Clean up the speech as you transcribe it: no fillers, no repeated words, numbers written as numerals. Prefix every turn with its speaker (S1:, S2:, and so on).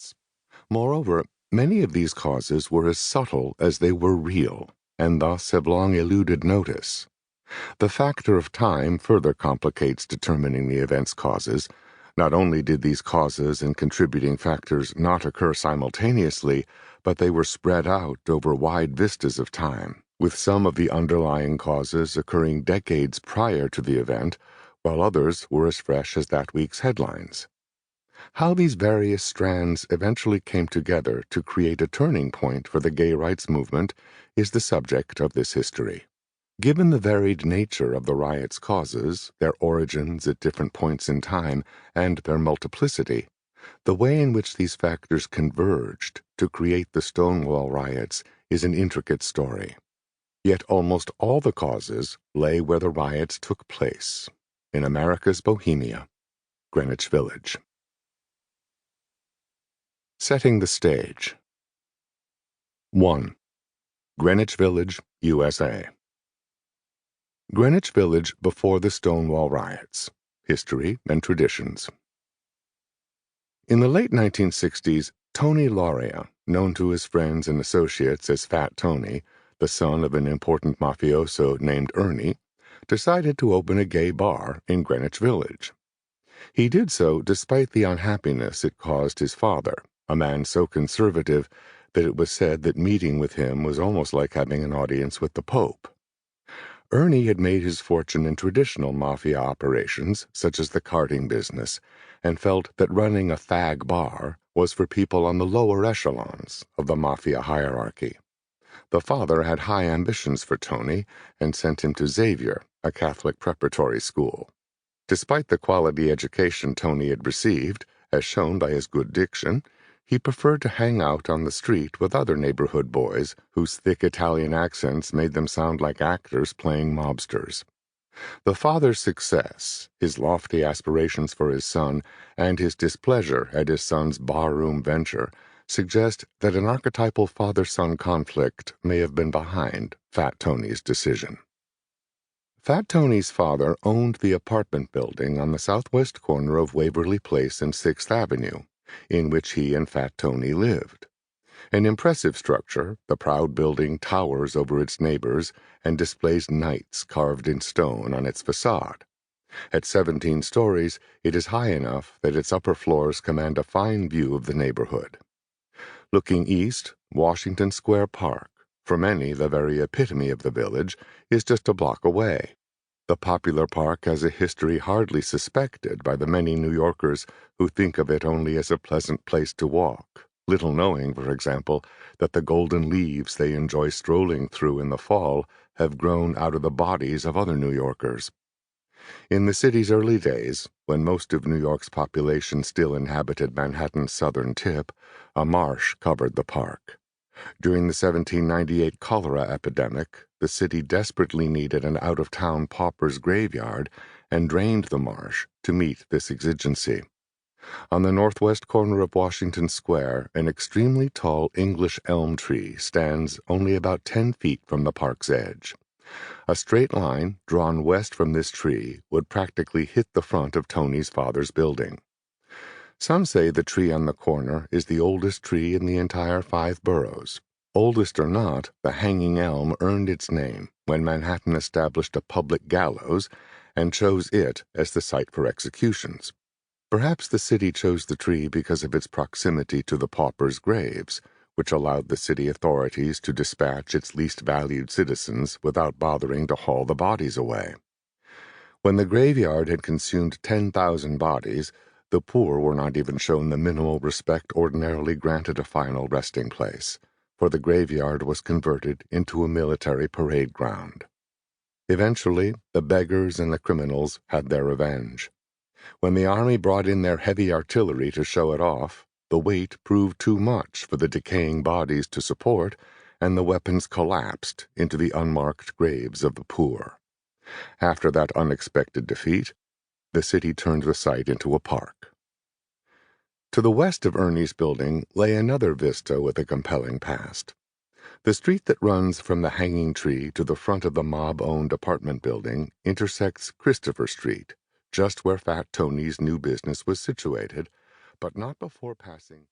S1: riots. Moreover, many of these causes were as subtle as they were real, and thus have long eluded notice. The factor of time further complicates determining the event's causes. Not only did these causes and contributing factors not occur simultaneously, but they were spread out over wide vistas of time, with some of the underlying causes occurring decades prior to the event, while others were as fresh as that week's headlines. How these various strands eventually came together to create a turning point for the gay rights movement is the subject of this history. Given the varied nature of the riots' causes, their origins at different points in time, and their multiplicity, the way in which these factors converged to create the Stonewall riots is an intricate story. Yet almost all the causes lay where the riots took place, in America's Bohemia, Greenwich Village. Setting the stage. 1. Greenwich Village, USA. Greenwich Village before the Stonewall riots. History and traditions. In the late 1960s, Tony Lauria, known to his friends and associates as Fat Tony, the son of an important mafioso named Ernie, decided to open a gay bar in Greenwich Village. He did so despite the unhappiness it caused his father, a man so conservative that it was said that meeting with him was almost like having an audience with the Pope. Ernie had made his fortune in traditional mafia operations, such as the carting business, and felt that running a fag bar was for people on the lower echelons of the mafia hierarchy. The father had high ambitions for Tony and sent him to Xavier, a Catholic preparatory school. Despite the quality education Tony had received, as shown by his good diction, he preferred to hang out on the street with other neighborhood boys whose thick Italian accents made them sound like actors playing mobsters. The father's success, his lofty aspirations for his son, and his displeasure at his son's barroom venture suggest that an archetypal father-son conflict may have been behind Fat Tony's decision. Fat Tony's father owned the apartment building on the southwest corner of Waverly Place and 6th Avenue, in which he and Fat Tony lived. An impressive structure, the proud building towers over its neighbors and displays knights carved in stone on its facade. At 17 stories, it is high enough that its upper floors command a fine view of the neighborhood. Looking east, Washington Square Park, for many the very epitome of the village, is just a block away. The popular park has a history hardly suspected by the many New Yorkers who think of it only as a pleasant place to walk, little knowing, for example, that the golden leaves they enjoy strolling through in the fall have grown out of the bodies of other New Yorkers. In the city's early days, when most of New York's population still inhabited Manhattan's southern tip, a marsh covered the park. During the 1798 cholera epidemic, the city desperately needed an out-of-town pauper's graveyard and drained the marsh to meet this exigency. On the northwest corner of Washington Square, an extremely tall English elm tree stands only about 10 feet from the park's edge. A straight line drawn west from this tree would practically hit the front of Tony's father's building. Some say the tree on the corner is the oldest tree in the entire 5 boroughs. Oldest or not, the hanging elm earned its name when Manhattan established a public gallows and chose it as the site for executions. Perhaps the city chose the tree because of its proximity to the paupers' graves, which allowed the city authorities to dispatch its least valued citizens without bothering to haul the bodies away. When the graveyard had consumed 10,000 bodies, the poor were not even shown the minimal respect ordinarily granted a final resting place, for the graveyard was converted into a military parade ground. Eventually, the beggars and the criminals had their revenge. When the army brought in their heavy artillery to show it off, the weight proved too much for the decaying bodies to support, and the weapons collapsed into the unmarked graves of the poor. After that unexpected defeat, the city turned the site into a park. To the west of Ernie's building lay another vista with a compelling past. The street that runs from the hanging tree to the front of the mob-owned apartment building intersects Christopher Street, just where Fat Tony's new business was situated, but not before passing